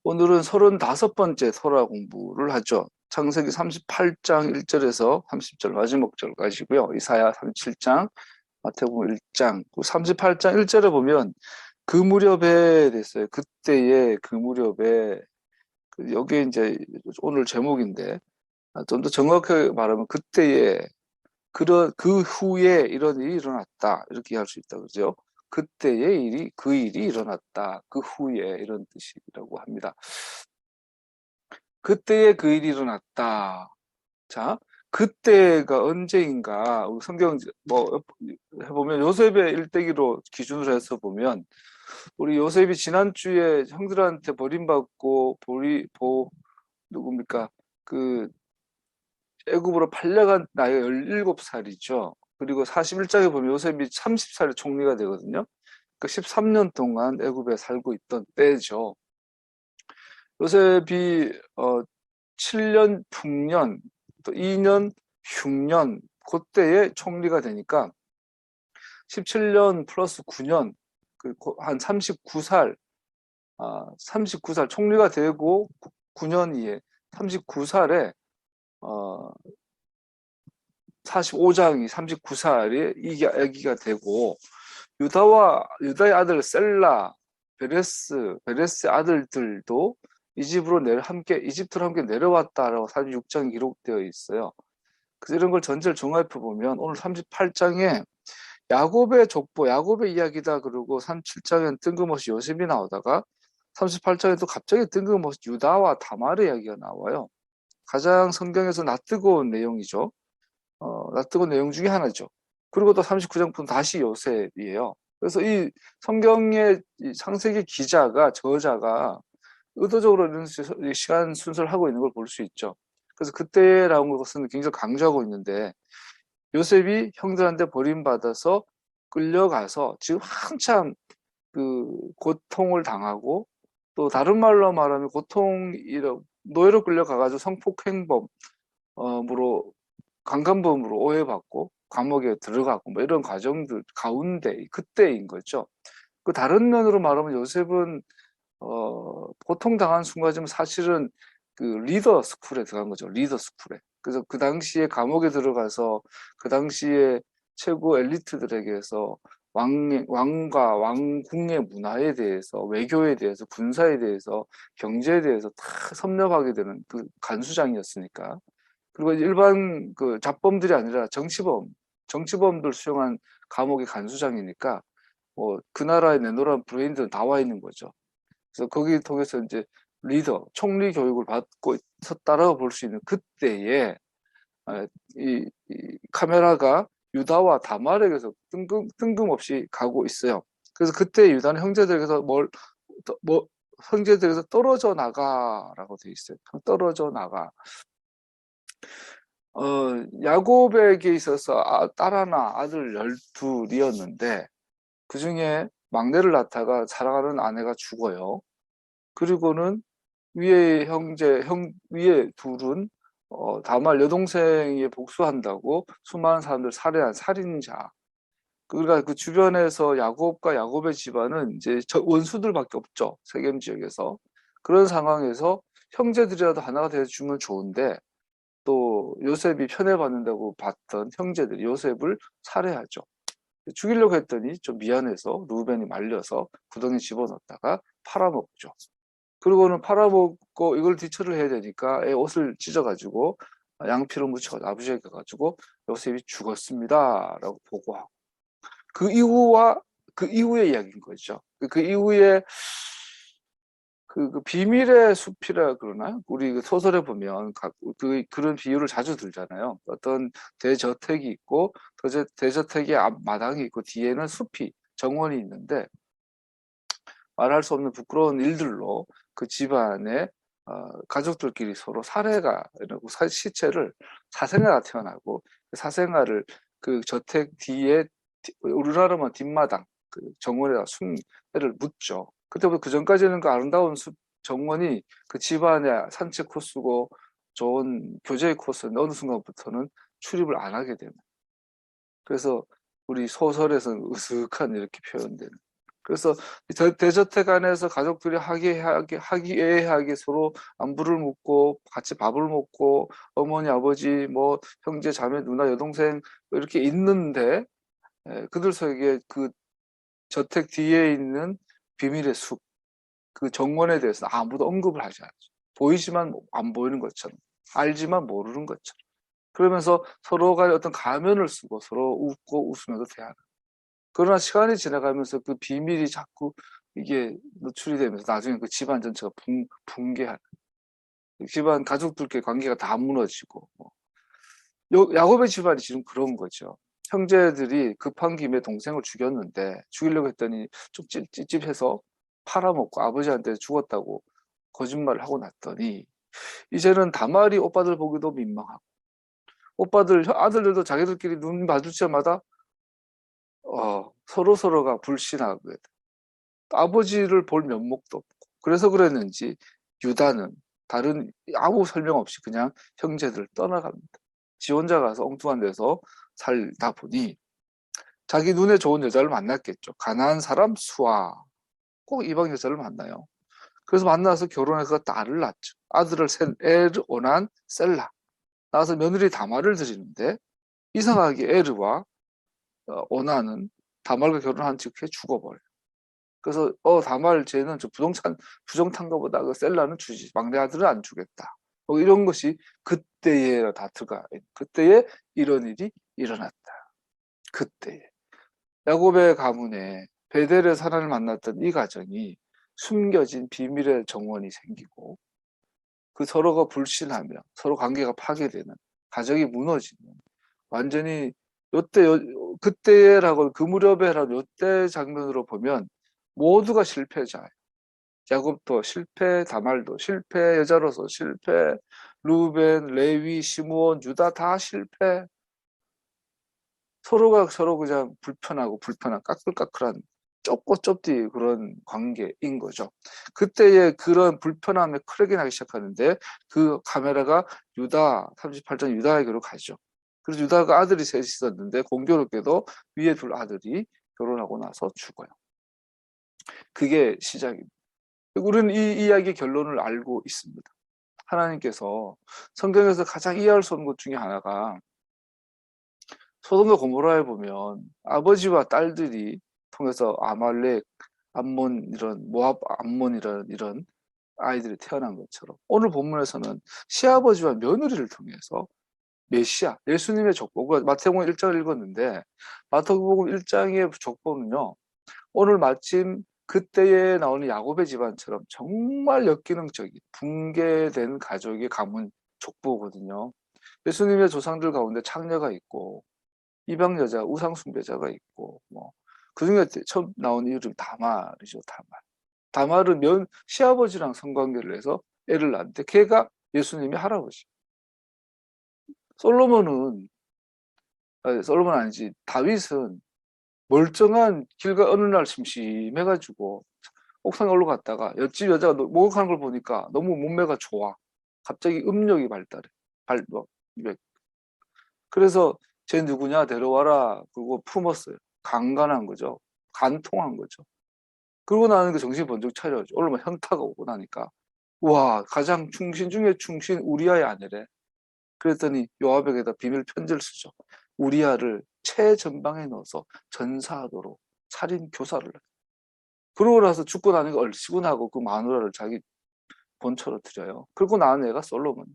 오늘은 35번째 토라 공부를 하죠. 창세기 38장 1절에서 30절 마지막 절까지고요. 이사야 37장, 마태복음 1장, 38장 1절에 보면 그 무렵에 됐어요. 그때에 그 무렵에 여기 이제 오늘 제목인데 좀 더 정확하게 말하면 그때에 그 후에 이런 일이 일어났다 이렇게 할 수 있다 그죠? 그때의 일이 그 일이 일어났다 그 후에 이런 뜻이라고 합니다. 그때에 그 일이 일어났다. 자, 그때가 언제인가? 우리 성경 뭐 해보면 요셉의 일대기로 기준으로 해서 보면 우리 요셉이 지난주에 형들한테 버림받고 누굽니까? 그 애굽으로 팔려간 나이가 17살이죠. 그리고 41장에 보면 요셉이 30살에 총리가 되거든요. 그 13년 동안 애굽에 살고 있던 때죠. 요셉이 7년 풍년, 또 2년 흉년, 그때에 총리가 되니까 17년 플러스 9년, 한 39살, 39살 총리가 되고 9년 이에 39살에 45장이 39살에 아기가 되고 유다의 아들 셀라, 베레스의 아들들도 이집트로 함께 내려왔다라고 46장에 기록되어 있어요. 그래서 이런 걸 전체를 종합해 보면 오늘 38장에 야곱의 족보, 야곱의 이야기다 그러고 37장에는 뜬금없이 요셉이 나오다가 38장에 또 갑자기 뜬금없이 유다와 다말의 이야기가 나와요. 가장 성경에서 낯뜨거운 내용이죠. 낯뜨거운 내용 중에 하나죠. 그리고 또 39장부터 다시 요셉이에요. 그래서 이 성경의 창세기 저자가 의도적으로 이런 시간 순서를 하고 있는 걸 볼 수 있죠. 그래서 그때라는 것은 굉장히 강조하고 있는데 요셉이 형들한테 버림받아서 끌려가서 지금 한참 그 고통을 당하고 또 다른 말로 말하면 노예로 끌려가가지고 성폭행범으로 강간범으로 오해받고 감옥에 들어가고 뭐 이런 과정들 가운데 그때인 거죠. 그 다른 면으로 말하면 요셉은 고통당한 순간이지만 사실은 그 리더 스쿨에 들어간 거죠. 리더 스쿨에. 그래서 그 당시에 감옥에 들어가서 그 당시에 최고 엘리트들에게서 왕과 왕궁의 문화에 대해서, 외교에 대해서, 군사에 대해서, 경제에 대해서 다 섭렵하게 되는 그 간수장이었으니까. 그리고 일반 그 잡범들이 아니라 정치범들 수용한 감옥의 간수장이니까 뭐 그 나라에 내노란 브레인들은 다 와 있는 거죠. 그래서 거기 통해서 이제 총리 교육을 받고 있었다라고 볼 수 있는 그때에 이 카메라가 유다와 다말에게서 뜬금없이 가고 있어요. 그래서 그때 유다는 형제들에게서 형제들에게서 떨어져 나가라고 돼 있어요. 떨어져 나가. 야곱에게 있어서 딸 하나, 아들 12이었는데 그 중에 막내를 낳다가 사랑하는 아내가 죽어요. 그리고는 위에 둘은 다말 여동생에 복수한다고 수많은 사람들 살해한 살인자. 그러니까 그 주변에서 야곱과 야곱의 집안은 이제 원수들밖에 없죠. 세겜 지역에서. 그런 상황에서 형제들이라도 하나가 되어 주면 좋은데 또 요셉이 편애받는다고 봤던 형제들이 요셉을 살해하죠. 죽이려고 했더니 좀 미안해서 루벤이 말려서 구덩이에 집어넣었다가 팔아먹죠. 그리고는 팔아먹고 이걸 뒤처리를 해야 되니까 애 옷을 찢어가지고 양피로 묻혀가지고 아버지에게 가가지고 요셉이 죽었습니다라고 보고하고 그 이후의 이야기인 거죠. 그 이후에 그 비밀의 숲이라 그러나요? 우리 그 소설에 보면 그런 비유를 자주 들잖아요. 어떤 대저택이 있고 대저택의 앞마당이 있고 뒤에는 정원이 있는데 말할 수 없는 부끄러운 일들로 그 집안의 가족들끼리 서로 살해가 이러고 시체를 사생아가 태어나고 그 사생아를 그 저택 뒤에 우리나라만 뒷마당 그 정원에다 애를 묻죠. 그때부터 그 전까지는 그 아름다운 정원이 그 집안의 산책 코스고 좋은 교제 코스인데 어느 순간부터는 출입을 안 하게 되는. 그래서 우리 소설에서는 으슥한 이렇게 표현되는. 그래서 대저택 안에서 가족들이 화기애애하게 서로 안부를 묻고 같이 밥을 먹고 어머니, 아버지, 뭐 형제, 자매, 누나, 여동생 이렇게 있는데 그들 속에 그 저택 뒤에 있는 비밀의 숲, 그 정원에 대해서 아무도 언급을 하지 않죠. 보이지만 안 보이는 것처럼, 알지만 모르는 것처럼. 그러면서 서로가 어떤 가면을 쓰고 서로 웃고 웃으면서 대하는. 그러나 시간이 지나가면서 그 비밀이 자꾸 이게 노출이 되면서 나중에 그 집안 전체가 붕괴하는. 집안 가족들끼리 관계가 다 무너지고. 야곱의 집안이 지금 그런 거죠. 형제들이 급한 김에 동생을 죽였는데 죽이려고 했더니 좀 찝찝해서 팔아먹고 아버지한테 죽었다고 거짓말을 하고 났더니 이제는 다말이 오빠들 보기도 민망하고 오빠들 아들들도 자기들끼리 눈 마주칠 때마다 서로가 불신하게 돼. 아버지를 볼 면목도 없고 그래서 그랬는지 유다는 다른 아무 설명 없이 그냥 형제들을 떠나갑니다. 지 혼자 가서 엉뚱한 데서 살다 보니 자기 눈에 좋은 여자를 만났겠죠. 가난한 사람 수아 꼭 이방 여자를 만나요. 그래서 만나서 결혼해서 딸을 낳죠. 아들을 에르 오난 셀라 낳아서 며느리 다말을 드리는데 이상하게 에르와 오난은 다말과 결혼한 직후에 죽어버려요. 그래서 다말 쟤는 저 부정탄가 보다 그 셀라는 주지 막내 아들은 안 주겠다. 이런 것이 그때에 다 들어가. 그때에 이런 일이 일어났다. 그때에 야곱의 가문에 베델의 사람을 만났던 이 가정이 숨겨진 비밀의 정원이 생기고 그 서로가 불신하며 서로 관계가 파괴되는 가정이 무너지는 완전히 요때 그때라고 그 무렵에라도 요때 장면으로 보면 모두가 실패자예요. 야곱도 실패, 다말도 실패, 여자로서 실패, 루벤, 레위, 시므온, 유다 다 실패. 서로가 서로 그냥 불편한 까끌까끌한 좁고 좁디 그런 관계인 거죠. 그때의 그런 불편함에 크게 나기 시작하는데 그 카메라가 유다 38장 유다에게로 가죠. 그래서 유다가 아들이 셋이 있었는데 공교롭게도 위에 둘 아들이 결혼하고 나서 죽어요. 그게 시작입니다. 우리는 이 이야기의 결론을 알고 있습니다. 하나님께서 성경에서 가장 이해할 수 없는 것 중에 하나가 소돔과 고모라에 보면 아버지와 딸들이 통해서 아말렉, 암몬 이런 모압 암몬 이런 아이들이 태어난 것처럼 오늘 본문에서는 시아버지와 며느리를 통해서 메시아, 예수님의 족보가 마태복음 1장을 읽었는데 마태복음 1장의 족보는요. 오늘 마침 그때에 나오는 야곱의 집안처럼 정말 역기능적인 붕괴된 가족의 가문 족보거든요. 예수님의 조상들 가운데 창녀가 있고 이방 여자, 우상 숭배자가 있고 그중에 처음 나온 이름이 다말이죠. 다말은 시아버지랑 성관계를 해서 애를 낳는데 걔가 예수님의 할아버지. 솔로몬은 아니지 다윗은 멀쩡한 길가 어느 날 심심해가지고 옥상에 올라갔다가 옆집 여자가 목욕하는 걸 보니까 너무 몸매가 좋아. 갑자기 음욕이 발달해. 그래서 쟤 누구냐 데려와라. 그리고 품었어요. 강간한 거죠. 간통한 거죠. 그러고 나니까 정신이 번쩍 차려죠. 얼마 현타가 오고 나니까 와 가장 충신 중에 충신 우리아의 아내래. 그랬더니 요압에게다 비밀 편지를 쓰죠. 우리아를 최전방에 넣어서 전사하도록 살인 교사를 해요. 그러고 나서 죽고 나니까 얼씨구나고 그 마누라를 자기 본처로 들여요. 그리고 낳은 애가 솔로몬.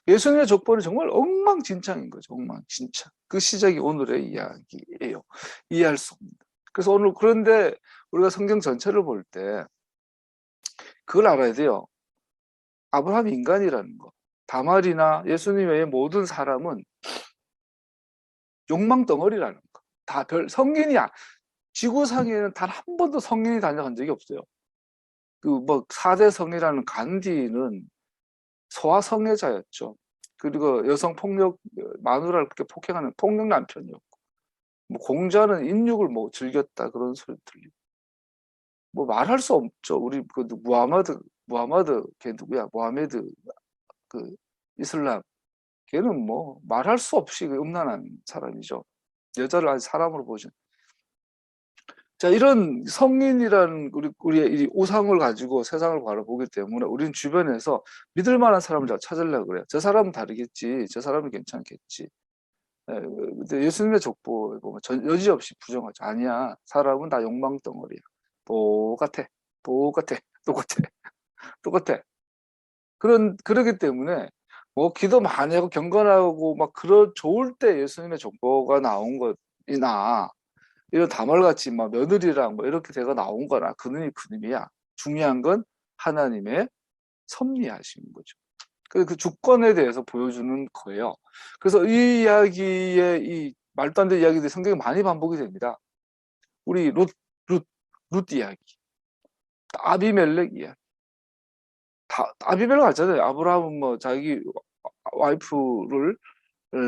예수님의 족보는 정말 엉망진창인 거죠. 엉망진창. 그 시작이 오늘의 이야기예요. 이해할 수 없습니다. 그래서 오늘 그런데 우리가 성경 전체를 볼 때 그걸 알아야 돼요. 아브라함 인간이라는 거. 다말이나 예수님 외의 모든 사람은 욕망 덩어리라는 거. 다 성인이야. 지구상에는 단 한 번도 성인이 다녀간 적이 없어요. 그 4대 성이라는 간디는 소아성애자였죠. 그리고 여성 폭력 마누라를 그렇게 폭행하는 폭력 남편이었고 공자는 인육을 즐겼다 그런 소리 들리고 말할 수 없죠. 우리 그 무하마드 걔 누구야? 무하메드 그 이슬람 걔는 말할 수 없이 음란한 사람이죠. 여자를 아주 사람으로 보죠. 자, 이런 성인이라는 우리의 이 우상을 가지고 세상을 바라보기 때문에 우리는 주변에서 믿을 만한 사람을 찾으려고 그래요. 저 사람은 다르겠지. 저 사람은 괜찮겠지. 예, 근데 예수님의 족보에 보면 여지없이 부정하죠. 아니야. 사람은 다 욕망 덩어리야. 똑같아. 똑같아. 똑같아. 똑같아. 그러기 때문에 뭐 기도 많이 하고 경건하고 막 좋을 때 예수님의 족보가 나온 것이나 이런 다말같이 막 며느리랑 뭐 이렇게 돼가 나온 거나 그놈이 그놈이야. 중요한 건 하나님의 섭리하신 거죠. 그 주권에 대해서 보여주는 거예요. 그래서 이 이야기에 이 말도 안 되는 이야기들이 성경에 많이 반복이 됩니다. 우리 룻, 룻 이야기, 아비멜렉 이야기. 아비멜렉 알잖아요. 아브라함은 뭐 자기 와이프를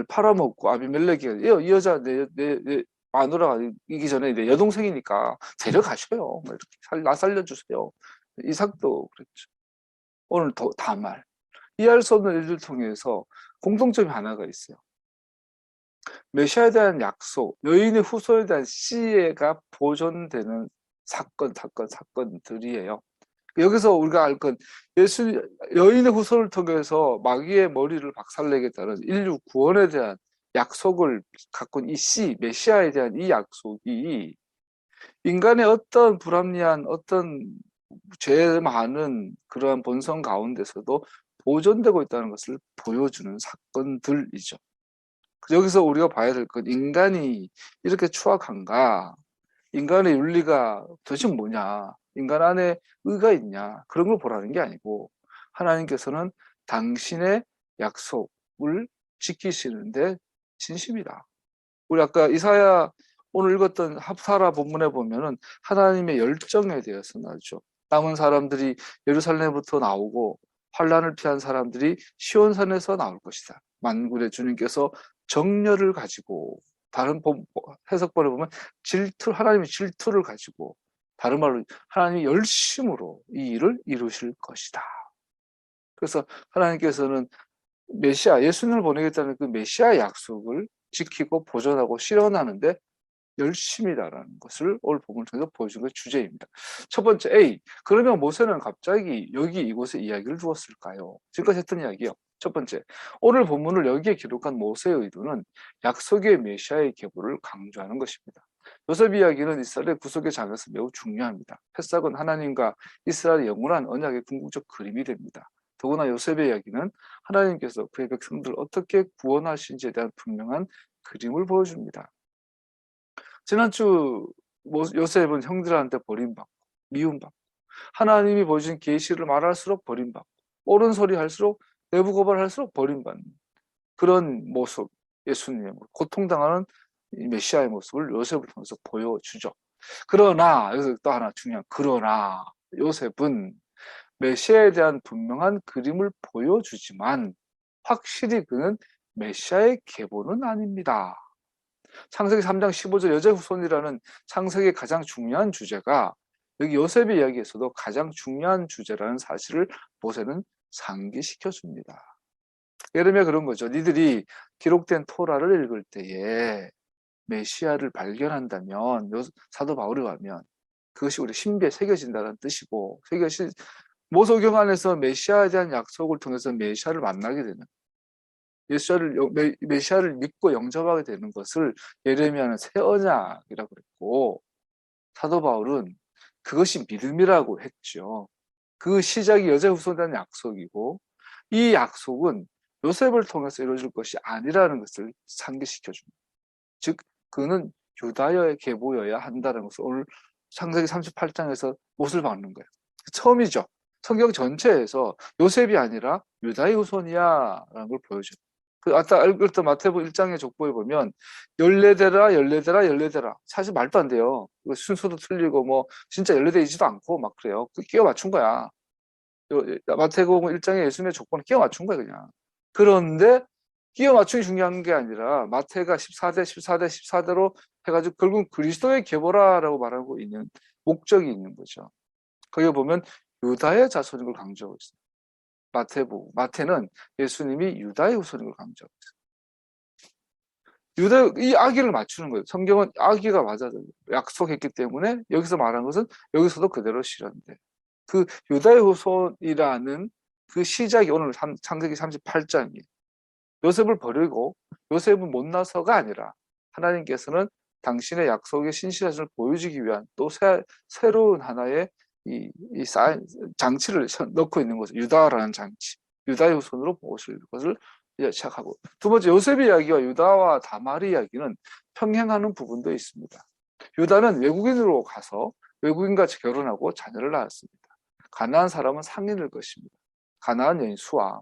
팔아먹고 아비멜렉이 이 여자 내 마누라가 이기 전에 내 여동생이니까 데려가셔요. 뭐 이렇게 나 살려주세요. 이삭도 그랬죠. 오늘 다말. 이해할 수 없는 일을 통해서 공통점이 하나가 있어요. 메시아에 대한 약속, 여인의 후손에 대한 시혜가 보존되는 사건들이에요. 여기서 우리가 알 건 여인의 후손을 통해서 마귀의 머리를 박살내겠다는 인류 구원에 대한 약속을 갖고 있는 메시아에 대한 이 약속이 인간의 어떤 불합리한 어떤 죄 많은 그러한 본성 가운데서도 보존되고 있다는 것을 보여주는 사건들이죠. 여기서 우리가 봐야 될 건 인간이 이렇게 추악한가? 인간의 윤리가 도대체 뭐냐? 인간 안에 의가 있냐? 그런 걸 보라는 게 아니고 하나님께서는 당신의 약속을 지키시는데 진심이다. 우리 아까 이사야 오늘 읽었던 합사라 본문에 보면은 하나님의 열정에 대해서 나오죠. 남은 사람들이 예루살렘부터 나오고 환란을 피한 사람들이 시온산에서 나올 것이다. 만군의 주님께서 정열을 가지고 다른 해석본에 보면 하나님의 질투를 가지고 다른 말로 하나님이 열심으로 이 일을 이루실 것이다. 그래서 하나님께서는 예수님을 보내겠다는 그 메시아 약속을 지키고 보존하고 실현하는데 열심이다라는 것을 오늘 본문을 통해서 보여준 게 주제입니다. 첫 번째 A. 그러면 모세는 갑자기 이곳에 이야기를 두었을까요? 지금까지 했던 이야기요. 첫 번째, 오늘 본문을 여기에 기록한 모세의 의도는 약속의 메시아의 계보를 강조하는 것입니다. 요셉 이야기는 이스라엘의 구속의 장에서 매우 중요합니다. 패삭은 하나님과 이스라엘의 영원한 언약의 궁극적 그림이 됩니다. 더구나 요셉의 이야기는 하나님께서 그의 백성들을 어떻게 구원하신지에 대한 분명한 그림을 보여줍니다. 지난주 요셉은 형들한테 버림받고 미움받고 하나님이 보여준 계시를 말할수록 버림받고 옳은 소리 할수록 내부 고발할수록 버림받는 그런 모습, 예수님의 모습, 고통당하는 메시아의 모습을 요셉을 통해서 보여주죠. 그러나 여기서 또 하나 중요한 그러나 요셉은 메시아에 대한 분명한 그림을 보여주지만 확실히 그는 메시아의 계보는 아닙니다. 창세기 3장 15절 여자의 후손이라는 창세기의 가장 중요한 주제가 여기 요셉의 이야기에서도 가장 중요한 주제라는 사실을 모세는 상기시켜 줍니다. 예를 들면 그런 거죠. 니들이 기록된 토라를 읽을 때에 메시아를 발견한다면 사도 바울이 가면 그것이 우리 신비에 새겨진다는 뜻이고 모세오경 안에서 메시아에 대한 약속을 통해서 메시아를 만나게 되는 메시아를 믿고 영접하게 되는 것을 예레미야는 새 언약이라고 그랬고 사도 바울은 그것이 믿음이라고 했죠. 그 시작이 여자의 후손에 대한 약속이고 이 약속은 요셉을 통해서 이루어질 것이 아니라는 것을 상기시켜줍니다. 즉 그는 유다여의 계보여야 한다는 것을 오늘 창세기 38장에서 못을 박는 거예요. 처음이죠. 성경 전체에서 요셉이 아니라 유다의 후손이야라는 걸 보여줘요. 아까 읽었던 마태복음 1장의 족보에 보면 14대라 14대라 14대라 사실 말도 안 돼요. 순서도 틀리고 뭐 진짜 14대이지도 않고 막 그래요. 끼워 맞춘 거야. 마태복음 1장의 예수님의 족보는 끼워 맞춘 거야 그냥. 그런데 끼워 맞추기 중요한 게 아니라 마태가 14대 14대 14대로 해가지고 결국 그리스도의 계보라라고 말하고 있는 목적이 있는 거죠. 거기에 보면 유다의 자손인 걸 강조하고 있어요. 마태는 예수님이 유다의 후손인 걸 강조하고 있어요. 이 아기를 맞추는 거예요. 성경은 아기가 맞아 약속했기 때문에 여기서 말한 것은 여기서도 그대로 실현돼. 그 유다의 후손이라는 그 시작이 오늘 창세기 38장이에요. 요셉을 버리고 요셉은 못나서가 아니라 하나님께서는 당신의 약속의 신실하심을 보여주기 위한 또 새로운 하나의 장치를 넣고 있는 거죠. 유다라는 장치. 유다의 후손으로 보실 것을 시작하고, 두 번째 요셉의 이야기와 유다와 다말의 이야기는 평행하는 부분도 있습니다. 유다는 외국인으로 가서 외국인과 결혼하고 자녀를 낳았습니다. 가나안 사람은 상인일 것입니다. 가나안 여인 수아.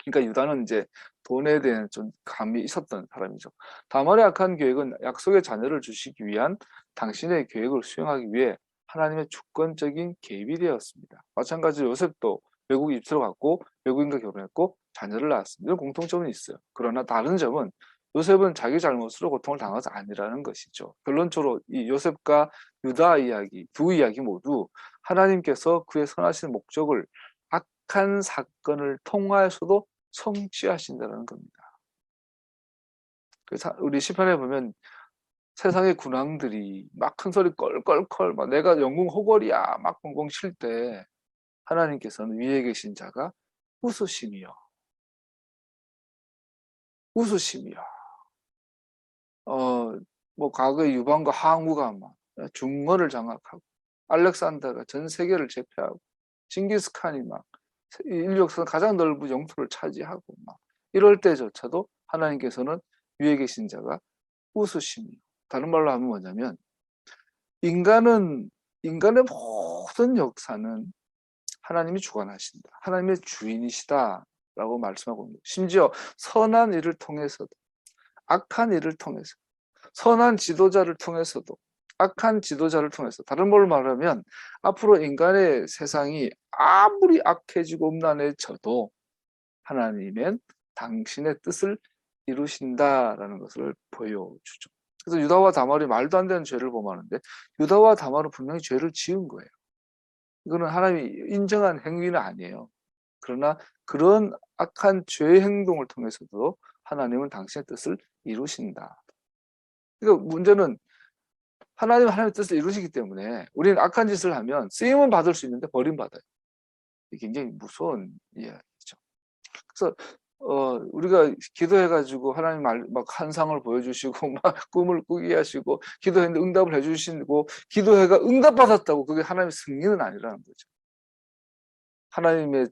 그러니까 유다는 이제 돈에 대한 좀 감이 있었던 사람이죠. 다말의 악한 계획은 약속의 자녀를 주시기 위한 당신의 계획을 수행하기 위해 하나님의 주권적인 개입이 되었습니다. 마찬가지로 요셉도 외국 입수로 갔고 외국인과 결혼했고 자녀를 낳았습니다. 이런 공통점은 있어요. 그러나 다른 점은 요셉은 자기 잘못으로 고통을 당한 것이 아니라는 것이죠. 결론적으로 이 요셉과 유다 이야기, 두 이야기 모두 하나님께서 그의 선하신 목적을 악한 사건을 통하여서도 성취하신다는 겁니다. 그래서 우리 시편에 보면 세상의 군왕들이 막 큰 소리 껄껄껄 막 내가 영웅 호걸이야 막 꽁꽁 칠 때 하나님께서는 위에 계신 자가 웃으심이요. 웃으심이요. 뭐 과거의 유방과 항우가 막 중원을 장악하고 알렉산더가 전 세계를 제패하고 징기스칸이 막 인류 역사상 가장 넓은 영토를 차지하고 막 이럴 때조차도 하나님께서는 위에 계신 자가 웃으심이요. 다른 말로 하면 뭐냐면 인간의 모든 역사는 하나님이 주관하신다. 하나님의 주인이시다라고 말씀하고 있습니다. 심지어 선한 일을 통해서도 악한 일을 통해서 선한 지도자를 통해서도 악한 지도자를 통해서 다른 말로 말하면 앞으로 인간의 세상이 아무리 악해지고 음란해져도 하나님은 당신의 뜻을 이루신다라는 것을 보여주죠. 그래서 유다와 다말이 말도 안 되는 죄를 범하는데 유다와 다말은 분명히 죄를 지은 거예요. 이거는 하나님이 인정한 행위는 아니에요. 그러나 그런 악한 죄의 행동을 통해서도 하나님은 당신의 뜻을 이루신다. 그러니까 문제는 하나님은 하나님의 뜻을 이루시기 때문에 우리는 악한 짓을 하면 쓰임은 받을 수 있는데 버림받아요. 이게 굉장히 무서운 이야기죠. 그래서 우리가 기도해가지고 하나님 막 환상을 보여주시고 막 꿈을 꾸게 하시고 기도했는데 응답을 해주시고 기도해가 응답받았다고 그게 하나님의 승리는 아니라는 거죠. 하나님의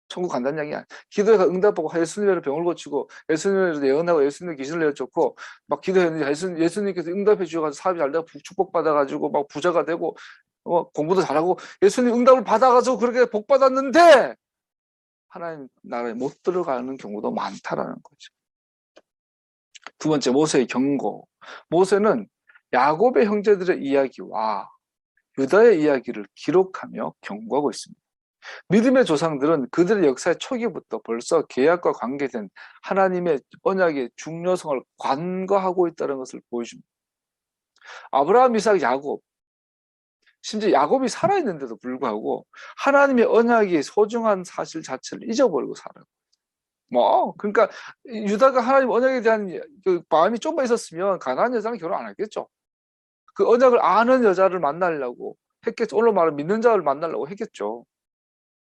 천국 간다는 이야기 아니야. 기도해가 응답하고 예수님으로 병을 고치고 예수님으로 예언하고 예수님의 귀신을 내쫓고 막 기도했는데 예수님께서 응답해 주셔가지고 사업이 잘 되고 축복받아가지고 막 부자가 되고 공부도 잘하고 예수님 응답을 받아가지고 그렇게 복 받았는데 하나님 나라에 못 들어가는 경우도 많다라는 거죠. 두 번째, 모세의 경고. 모세는 야곱의 형제들의 이야기와 유다의 이야기를 기록하며 경고하고 있습니다. 믿음의 조상들은 그들의 역사의 초기부터 벌써 계약과 관계된 하나님의 언약의 중요성을 간과하고 있다는 것을 보여줍니다. 아브라함, 이삭, 야곱, 심지어 야곱이 살아있는데도 불구하고 하나님의 언약의 소중한 사실 자체를 잊어버리고 살아요. 그러니까 유다가 하나님 언약에 대한 그 마음이 좀만 있었으면 가나안 여자랑 결혼 안 했겠죠. 그 언약을 아는 여자를 만나려고 했겠죠. 오늘 말은 믿는 자를 만나려고 했겠죠.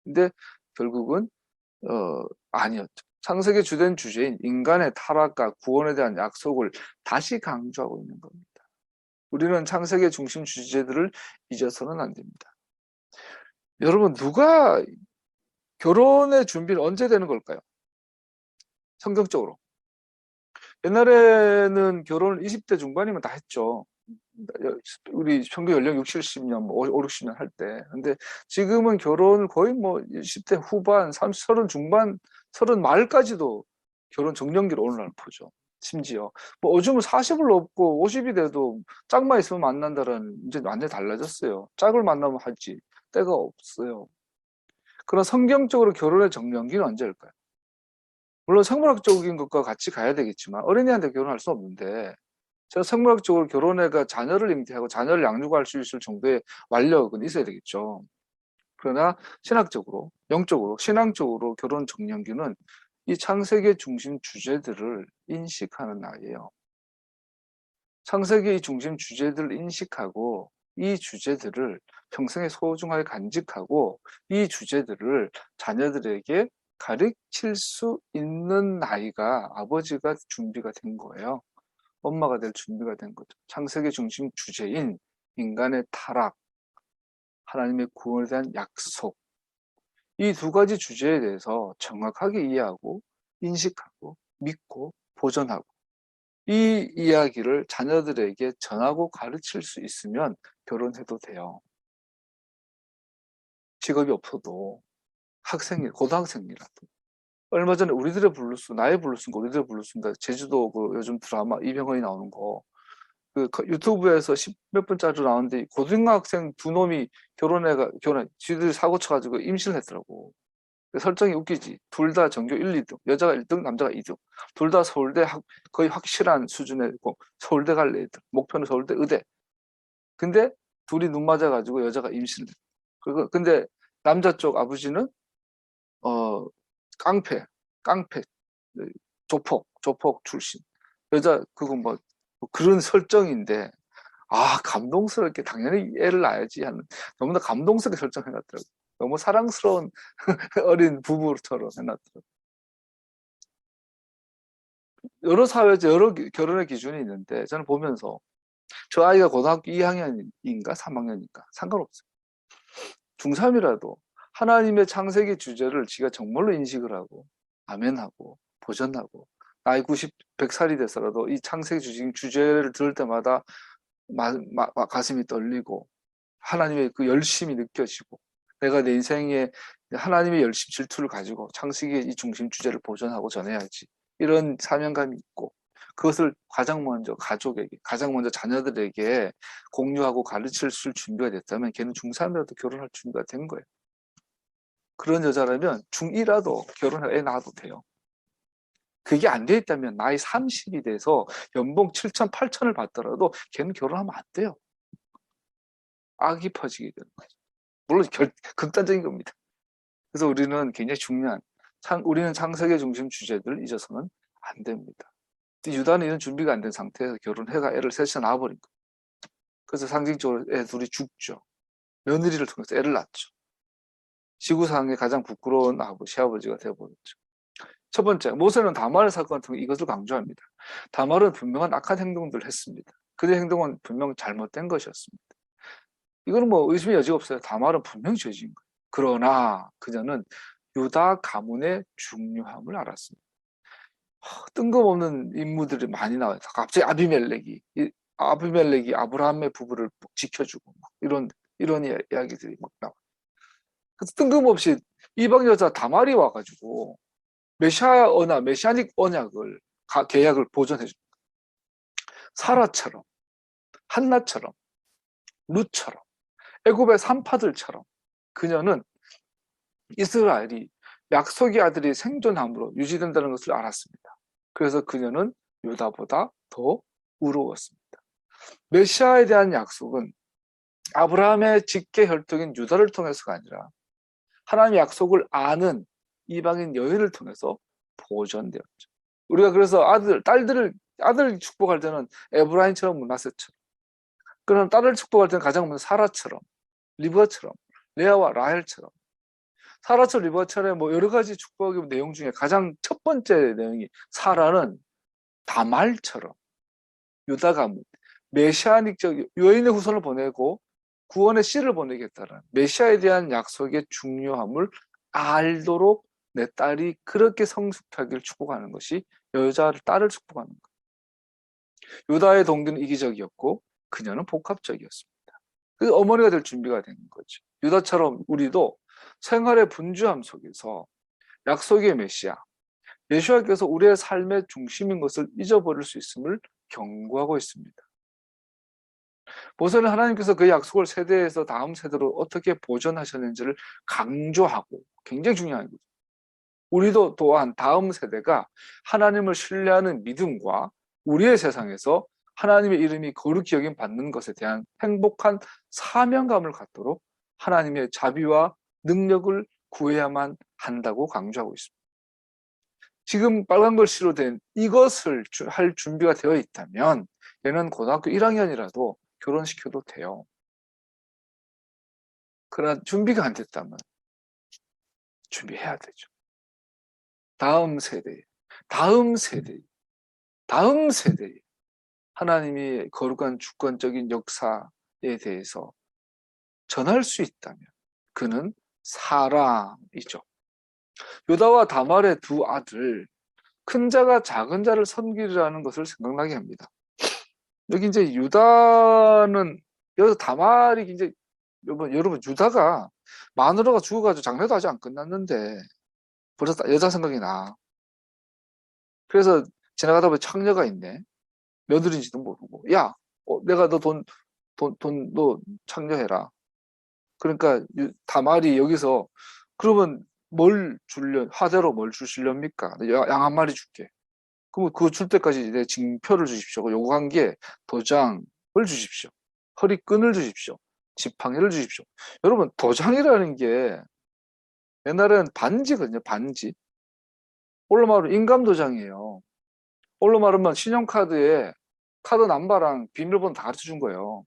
근데 결국은 아니었죠. 창세기의 주된 주제인 인간의 타락과 구원에 대한 약속을 다시 강조하고 있는 겁니다. 우리는 창세기의 중심 주제들을 잊어서는 안 됩니다. 여러분, 누가 결혼의 준비는 언제 되는 걸까요? 성경적으로. 옛날에는 결혼을 20대 중반이면 다 했죠. 우리 평균 연령 60, 70년, 5, 60년 할 때. 근데 지금은 결혼을 거의 10대 후반, 30 중반, 30 말까지도 결혼 정년기로 오늘날 보죠. 심지어. 요즘은 40을 넘고 50이 돼도 짝만 있으면 만난다라는, 이제 완전히 달라졌어요. 짝을 만나면 할지 때가 없어요. 그런 성경적으로 결혼의 정년기는 언제일까요? 물론 생물학적인 것과 같이 가야 되겠지만 어린이한테 결혼할 수 없는데 제가 생물학적으로 결혼해가 자녀를 잉태하고 자녀를 양육할 수 있을 정도의 완력은 있어야 되겠죠. 그러나 신학적으로, 영적으로, 신앙적으로 결혼 정년기는 이 창세기의 중심 주제들을 인식하는 나이에요. 창세기의 중심 주제들을 인식하고 이 주제들을 평생에 소중하게 간직하고 이 주제들을 자녀들에게 가르칠 수 있는 나이가 아버지가 준비가 된 거예요. 엄마가 될 준비가 된 거죠. 창세기 중심 주제인 인간의 타락, 하나님의 구원에 대한 약속, 이 두 가지 주제에 대해서 정확하게 이해하고 인식하고 믿고 보존하고 이 이야기를 자녀들에게 전하고 가르칠 수 있으면 결혼해도 돼요. 직업이 없어도 고등학생이라도. 얼마 전에 우리들의 블루스, 나의 블루스인가 우리들의 블루스인가 제주도 그 요즘 드라마 이병헌이 나오는 거 그 유튜브에서 10몇 분짜리 나오는데 고등학생 두 놈이 지들이 사고 쳐가지고 임신을 했더라고. 설정이 웃기지. 둘 다 전교 1, 2등. 여자가 1등, 남자가 2등. 둘 다 서울대 거의 확실한 수준에 있고 서울대 갈 애들. 목표는 서울대 의대. 근데 둘이 눈 맞아가지고 여자가 임신을 해. 근데 남자 쪽 아버지는 어 깡패, 조폭 출신. 여자 그거 뭐 그런 설정인데 감동스럽게 당연히 애를 낳아야지 하는 너무나 감동스럽게 설정해놨더라고. 너무 사랑스러운 어린 부부처럼 해놨더라고. 여러 사회에서 여러 결혼의 기준이 있는데 저는 보면서 저 아이가 고등학교 2학년인가 3학년인가 상관없어요. 중3이라도 하나님의 창세기 주제를 지가 정말로 인식을 하고 아멘하고 보전하고 나이 90, 100살이 돼서라도 이 창세기 주제를 들을 때마다 가슴이 떨리고 하나님의 그 열심이 느껴지고 내가 내 인생에 하나님의 열심 질투를 가지고 창세기의 이 중심 주제를 보존하고 전해야지 이런 사명감이 있고 그것을 가장 먼저 가족에게 가장 먼저 자녀들에게 공유하고 가르칠 수 준비가 됐다면 걔는 중3이라도 결혼할 준비가 된 거예요. 그런 여자라면 중2라도 결혼해 애 낳아도 돼요. 그게 안 돼 있다면 나이 30이 돼서 연봉 7천, 8천을 받더라도 걔는 결혼하면 안 돼요. 악이 퍼지게 되는 거죠. 물론 극단적인 겁니다. 그래서 우리는 굉장히 중요한 우리는 창세기 중심 주제들을 잊어서는 안 됩니다. 유다는 이런 준비가 안 된 상태에서 결혼해가 애를 셋이나 낳아버린 거예요. 그래서 상징적으로 애 둘이 죽죠. 며느리를 통해서 애를 낳죠. 지구상의 가장 부끄러운 시아버지가 되어버렸죠. 첫 번째, 모세는 다말 사건을 통해 이것을 강조합니다. 다말은 분명한 악한 행동들을 했습니다. 그의 행동은 분명 잘못된 것이었습니다. 이거는 뭐 의심의 여지가 없어요. 다말은 분명히 죄지은 거예요. 그러나 그녀는 유다 가문의 중요함을 알았습니다. 뜬금없는 인물들이 많이 나와요. 갑자기 아비멜렉이 아브라함의 부부를 지켜주고 이런 이야기들이 막 나와요. 그래서 뜬금없이 이방 여자 다말이 와가지고 메시아닉 언약을 계약을 보존해 줍니다. 사라처럼 한나처럼 룻처럼 애굽의 산파들처럼 그녀는 이스라엘이 약속의 아들이 생존함으로 유지된다는 것을 알았습니다. 그래서 그녀는 유다보다 더 의로웠습니다. 메시아에 대한 약속은 아브라함의 직계 혈통인 유다를 통해서가 아니라 하나님의 약속을 아는 이방인 여인을 통해서 보존되었죠. 우리가 그래서 아들 축복할 때는 에브라임처럼 문하세처럼, 그럼 딸을 축복할 때는 가장 먼저 사라처럼, 리브가처럼, 레아와 라헬처럼, 사라처럼 리브가처럼 뭐 여러 가지 축복의 내용 중에 가장 첫 번째 내용이 사라는 다말처럼 유다가 메시아닉적 여인의 후손을 보내고 구원의 씨를 보내겠다는 메시아에 대한 약속의 중요함을 알도록 내 딸이 그렇게 성숙하기를 축복하는 것이 딸을 축복하는 것. 유다의 동기는 이기적이었고 그녀는 복합적이었습니다. 그 어머니가 될 준비가 된 거죠. 유다처럼 우리도 생활의 분주함 속에서 약속의 메시아께서 우리의 삶의 중심인 것을 잊어버릴 수 있음을 경고하고 있습니다. 모세는 하나님께서 그 약속을 세대에서 다음 세대로 어떻게 보존하셨는지를 강조하고 굉장히 중요한 거죠. 우리도 또한 다음 세대가 하나님을 신뢰하는 믿음과 우리의 세상에서 하나님의 이름이 거룩히 여김 받는 것에 대한 행복한 사명감을 갖도록 하나님의 자비와 능력을 구해야만 한다고 강조하고 있습니다. 지금 빨간 글씨로 된 이것을 할 준비가 되어 있다면 얘는 고등학교 1학년이라도 결혼시켜도 돼요. 그러나 준비가 안 됐다면 준비해야 되죠. 다음 세대, 다음 세대, 다음 세대 하나님이 거룩한 주권적인 역사에 대해서 전할 수 있다면 그는 사람이죠. 유다와 다말의 두 아들, 큰 자가 작은 자를 섬기리라는 것을 생각나게 합니다. 여기 이제 유다는 여기서 다말이 이제 여러분 유다가 마누라가 죽어가지고 장례도 아직 안 끝났는데 벌써 여자 생각이 나. 그래서 지나가다 보니 창녀가 있네. 며느리인지도 모르고 야, 내가 너 너 창녀해라. 그러니까 다말이 여기서 그러면 뭘 줄려 화대로 뭘 주실렵니까? 양 한 마리 줄게. 그럼 그거 줄 때까지 내 징표를 주십시오. 요구한 게 도장을 주십시오. 허리끈을 주십시오. 지팡이를 주십시오. 여러분 도장이라는 게 옛날에는 반지거든요. 반지. 올로 말하면 인감 도장이에요. 올로 말하면 신용카드에 카드 넘버랑 비밀번호 다 가르쳐 준 거예요.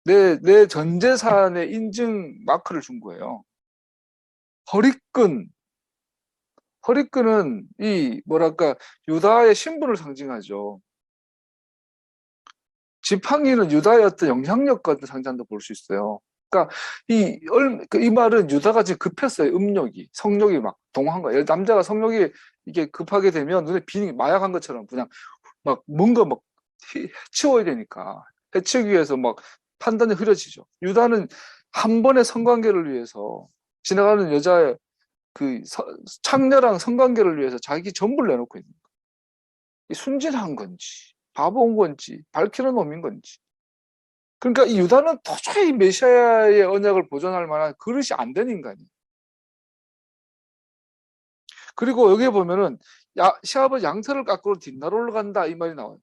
내 전 재산의 인증 마크를 준 거예요. 허리끈. 허리끈은 이 뭐랄까 유다의 신분을 상징하죠. 지팡이는 유다의 어떤 영향력과 상징한다고 볼 수 있어요. 그러니까 이 말은 유다가 지금 급했어요. 음욕이, 성욕이 막 동한 거예요. 남자가 성욕이 이게 급하게 되면 눈에 비는 마약한 것처럼 그냥 막 뭔가 막 해치워야 되니까 해치우기 위해서 막 판단이 흐려지죠. 유다는 한 번의 성관계를 위해서 지나가는 여자의 그 창녀랑 성관계를 위해서 자기 전부를 내놓고 있는 거예요. 순진한 건지 바보인 건지 밝히는 놈인 건지. 그러니까 이 유다는 도저히 메시아의 언약을 보존할 만한 그릇이 안 된 인간이에요. 그리고 여기에 보면은 시아버 양털을 깎으러 뒷나라로 간다 이 말이 나와요.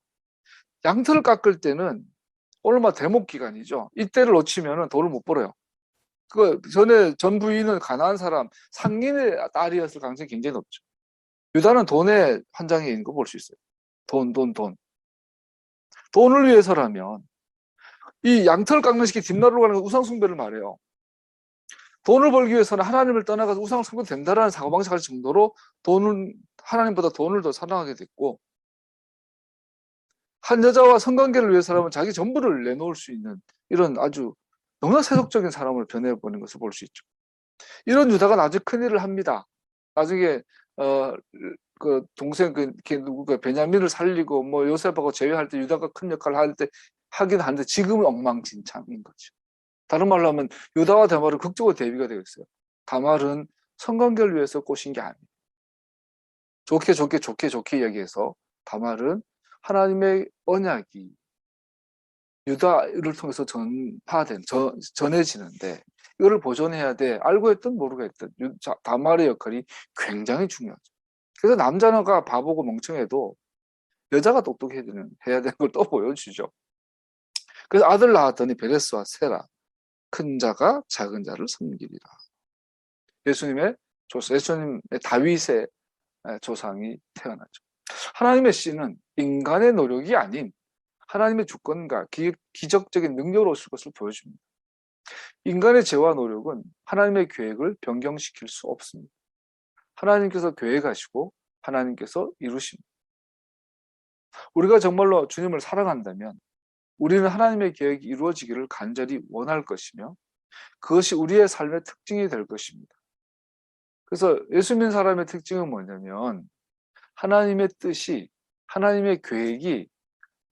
양털을 깎을 때는 얼마 대목 기간이죠. 이때를 놓치면은 돈을 못 벌어요. 그 전에 전 부인은 가난한 사람 상인의 딸이었을 가능성이 굉장히 높죠. 유다는 돈의 환장에 있는 거 볼 수 있어요. 돈. 돈을 위해서라면 이 양털 깎는 시기 뒷나라로 가는 건 우상숭배를 말해요. 돈을 벌기 위해서는 하나님을 떠나가서 우상을 섬겨도 된다라는 사고방식을 할 정도로 하나님보다 돈을 더 사랑하게 됐고, 한 여자와 성관계를 위해서라면 자기 전부를 내놓을 수 있는 이런 아주 너무나 세속적인 사람을 변해버린 것을 볼 수 있죠. 이런 유다가 나중에 큰일을 합니다. 나중에 그 동생 누구가 베냐민을 살리고 뭐 요셉하고 제외할 때 유다가 큰 역할을 할 때 하긴 하는데 지금은 엉망진창인 거죠. 다른 말로 하면 유다와 다말은 극적으로 대비가 되어 있어요. 다말은 성관계를 위해서 꼬신 게 아니에요. 좋게 이야기해서 다말은 하나님의 언약이 유다를 통해서 전해지는데 이거를 보존해야 돼. 알고 했든 모르고 했든 다말의 역할이 굉장히 중요하죠. 그래서 남자가 바보고 멍청해도 여자가 똑똑해야 되는 걸 또 보여주죠. 그래서 아들 낳았더니 베레스와 세라 큰 자가 작은 자를 섬기리라. 예수님의 다윗의 조상이 태어나죠. 하나님의 씨는 인간의 노력이 아닌 하나님의 주권과 기적적인 능력으로 오실 것을 보여줍니다. 인간의 죄와 노력은 하나님의 계획을 변경시킬 수 없습니다. 하나님께서 계획하시고 하나님께서 이루십니다. 우리가 정말로 주님을 사랑한다면 우리는 하나님의 계획이 이루어지기를 간절히 원할 것이며 그것이 우리의 삶의 특징이 될 것입니다. 그래서 예수 믿는 사람의 특징은 뭐냐면 하나님의 뜻이 하나님의 계획이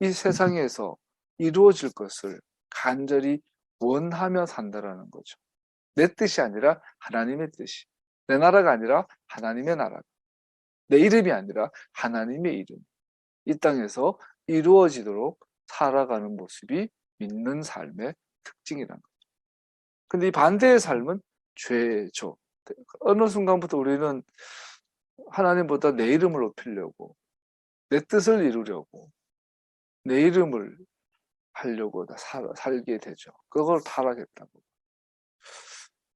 이 세상에서 이루어질 것을 간절히 원하며 산다라는 거죠. 내 뜻이 아니라 하나님의 뜻이. 내 나라가 아니라 하나님의 나라. 내 이름이 아니라 하나님의 이름. 이 땅에서 이루어지도록 살아가는 모습이 믿는 삶의 특징이라는 거죠. 근데 이 반대의 삶은 죄죠. 어느 순간부터 우리는 하나님보다 내 이름을 높이려고, 내 뜻을 이루려고, 내 이름을 하려고 살게 되죠. 그걸 타락했다고.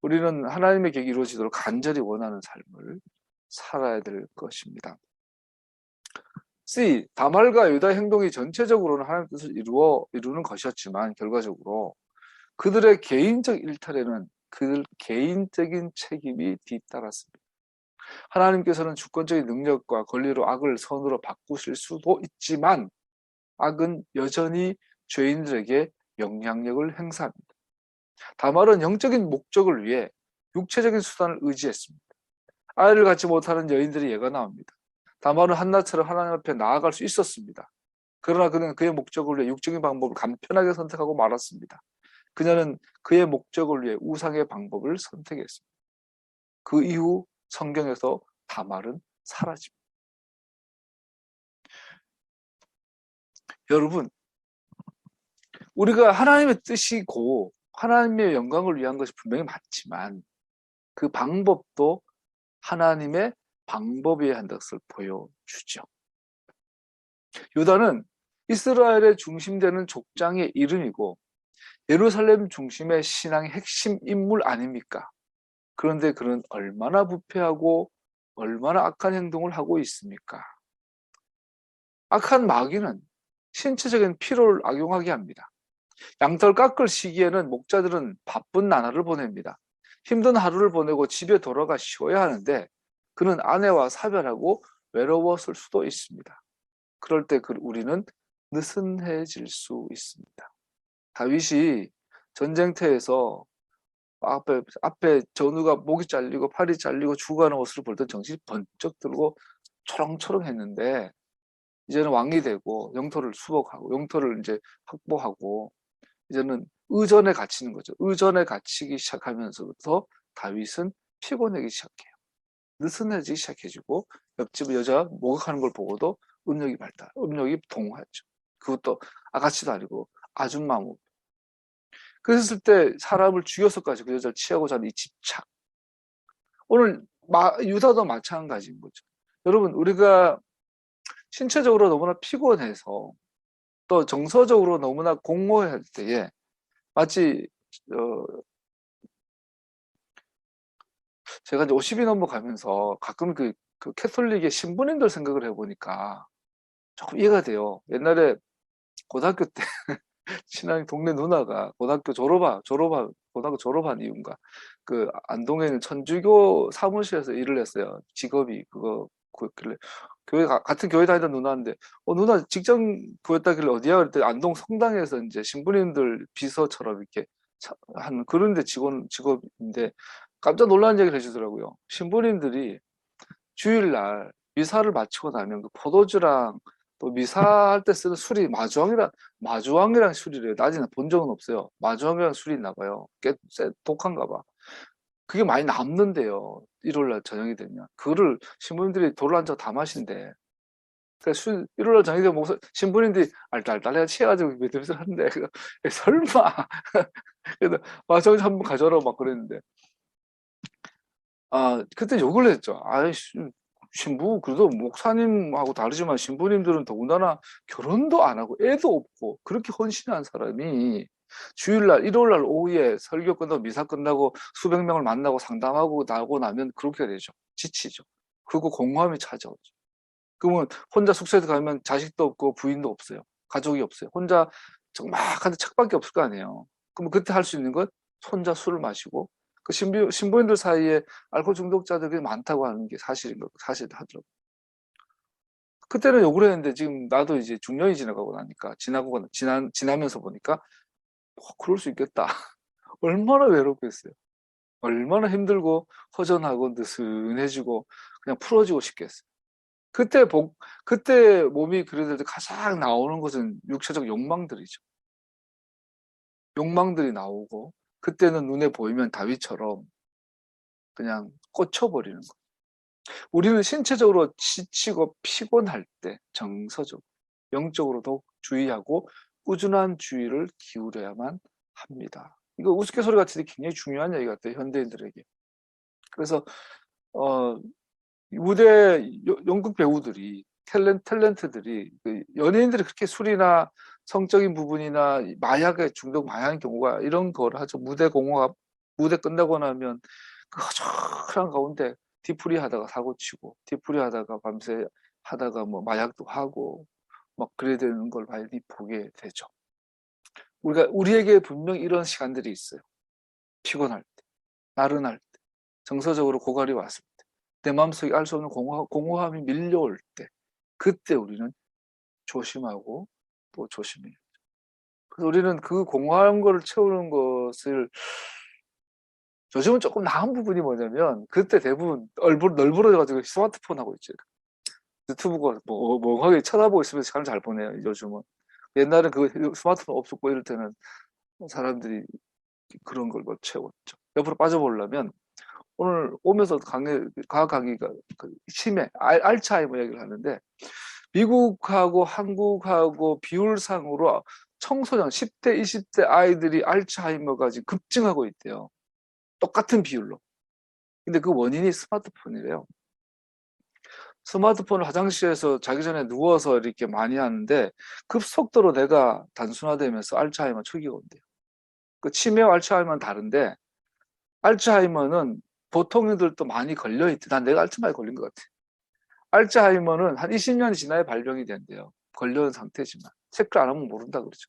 우리는 하나님의 계획이 이루어지도록 간절히 원하는 삶을 살아야 될 것입니다. C. 다말과 유다의 행동이 전체적으로는 하나님의 뜻을 이루는 것이었지만 결과적으로 그들의 개인적 일탈에는 그들 개인적인 책임이 뒤따랐습니다. 하나님께서는 주권적인 능력과 권리로 악을 선으로 바꾸실 수도 있지만 악은 여전히 죄인들에게 영향력을 행사합니다. 다말은 영적인 목적을 위해 육체적인 수단을 의지했습니다. 아이를 갖지 못하는 여인들의 예가 나옵니다. 다말은 한나처럼 하나님 앞에 나아갈 수 있었습니다. 그러나 그는 그의 목적을 위해 육적인 방법을 간편하게 선택하고 말았습니다. 그녀는 그의 목적을 위해 우상의 방법을 선택했습니다. 그 이후 성경에서 다말은 사라집니다. 여러분, 우리가 하나님의 뜻이고 하나님의 영광을 위한 것이 분명히 맞지만 그 방법도 하나님의 방법이어야 한다는 것을 보여주죠. 유다는 이스라엘의 중심되는 족장의 이름이고 예루살렘 중심의 신앙의 핵심 인물 아닙니까? 그런데 그는 얼마나 부패하고 얼마나 악한 행동을 하고 있습니까? 악한 마귀는 신체적인 피로를 악용하게 합니다. 양털 깎을 시기에는 목자들은 바쁜 나날을 보냅니다. 힘든 하루를 보내고 집에 돌아가 쉬어야 하는데 그는 아내와 사별하고 외로웠을 수도 있습니다. 그럴 때 우리는 느슨해질 수 있습니다. 다윗이 전쟁터에서 앞에 전우가 목이 잘리고 팔이 잘리고 죽어가는 모습을 볼 때 정신이 번쩍 들고 초롱초롱했는데 이제는 왕이 되고 영토를 수복하고 영토를 이제 확보하고 이제는 의전에 갇히는 거죠. 의전에 갇히기 시작하면서부터 다윗은 피곤하기 시작해요. 느슨해지기 시작해지고 옆집 여자 목욕하는 걸 보고도 음욕이 동하죠. 그것도 아가씨도 아니고 아줌마 목. 그랬을 때 사람을 죽여서까지 그 여자를 취하고자 하는 이 집착. 오늘 유다도 마찬가지인 거죠. 여러분, 우리가 신체적으로 너무나 피곤해서 또 정서적으로 너무나 공허할 때에 마치 제가 이제 50이 넘어가면서 가끔 그 캐톨릭의 신부님들 생각을 해보니까 조금 이해가 돼요. 옛날에 고등학교 때 친한 동네 누나가 고등학교 졸업한 이유인가 그 안동에 있는 천주교 사무실에서 일을 했어요. 직업이 그거였길래 같은 교회 다니던 누나인데 누나 직장 구했다길래 어디야 그랬더니 안동 성당에서 이제 신부님들 비서처럼 이렇게 한 그런 데 직업인데 깜짝 놀라는 얘기를 해주더라고요. 신부님들이 주일날 미사를 마치고 나면 그 포도주랑 또 미사할 때 쓰는 술이 마주왕이랑 술이래요. 낮에는 본 적은 없어요. 마주왕이랑 술이 있나 봐요. 꽤 독한가 봐. 그게 많이 남는데요. 일요일날 저녁이 되면. 그거를 신부님들이 돌을 앉아 다 마신대. 그러니까 일요일날 저녁이 되면 신부님들이 알딸딸해 취해가지고 몇몇을 하는데 설마 그래서 저기 한번 가져라 막 그랬는데 그때 욕을 했죠. 신부, 그래도 목사님하고 다르지만 신부님들은 더군다나 결혼도 안 하고 애도 없고 그렇게 헌신한 사람이 주일날, 일요일날 오후에 설교 끝나고 미사 끝나고 수백 명을 만나고 상담하고 나고 나면 그렇게 되죠. 지치죠. 그리고 공허함이 찾아오죠. 그러면 혼자 숙소에 가면 자식도 없고 부인도 없어요. 가족이 없어요. 혼자 정막한데 책밖에 없을 거 아니에요. 그러면 그때 할 수 있는 건 혼자 술을 마시고 그 신부인들 사이에 알코올 중독자들이 많다고 하는 게 사실 하더라고요. 그때는 욕을 했는데 지금 나도 이제 중년이 지나가고 나니까 지나면서 보니까 그럴 수 있겠다. 얼마나 외롭겠어요. 얼마나 힘들고 허전하고 느슨해지고 그냥 풀어지고 싶겠어요. 그때 몸이 그래도 가장 나오는 것은 육체적 욕망들이죠. 욕망들이 나오고 그때는 눈에 보이면 다윗처럼 그냥 꽂혀버리는 거. 우리는 신체적으로 지치고 피곤할 때 정서적, 영적으로도 주의하고 꾸준한 주의를 기울여야만 합니다. 이거 우스갯소리 같은데 굉장히 중요한 얘기 같아요. 현대인들에게. 그래서 무대 연극 배우들이 탤런트들이 연예인들이 그렇게 술이나 성적인 부분이나 마약에 중독 많이 하는 경우가 이런 걸 하죠. 무대 끝나고 나면 그 허전한 가운데 뒤풀이 하다가 사고 치고, 뒤풀이 하다가 밤새 하다가 뭐 마약도 하고, 막 그래야 되는 걸 많이 보게 되죠. 우리에게 분명 이런 시간들이 있어요. 피곤할 때, 나른할 때, 정서적으로 고갈이 왔을 때, 내 마음속에 알 수 없는 공허함이 밀려올 때, 그때 우리는 조심하고 또 조심해요. 그래서 우리는 그 공허한 거를 채우는 것을, 요즘은 조금 나은 부분이 뭐냐면, 그때 대부분 널브러져가지고 스마트폰 하고 있죠. 유튜브가 뭐 멍하게 쳐다보고 있으면서 시간을 잘 보내요, 요즘은. 옛날엔 그 스마트폰 없었고 이럴 때는 사람들이 그런 걸 뭐 채웠죠. 옆으로 빠져보려면, 오늘 오면서 과학 강의가 치매, 알츠하이머 얘기를 하는데, 미국하고 한국하고 비율상으로 청소년 10대, 20대 아이들이 알츠하이머가 지금 급증하고 있대요. 똑같은 비율로. 근데 그 원인이 스마트폰이래요. 스마트폰을 화장실에서 자기 전에 누워서 이렇게 많이 하는데 급속도로 내가 단순화되면서 알츠하이머 초기가 온대요. 그 치매와 알츠하이머는 다른데, 알츠하이머는 보통인들도 많이 걸려있대. 난 내가 알츠하이머에 걸린 것 같아. 알츠하이머는 한 20년이 지나야 발병이 된대요. 걸려온 상태지만. 체크를 안 하면 모른다 그러죠.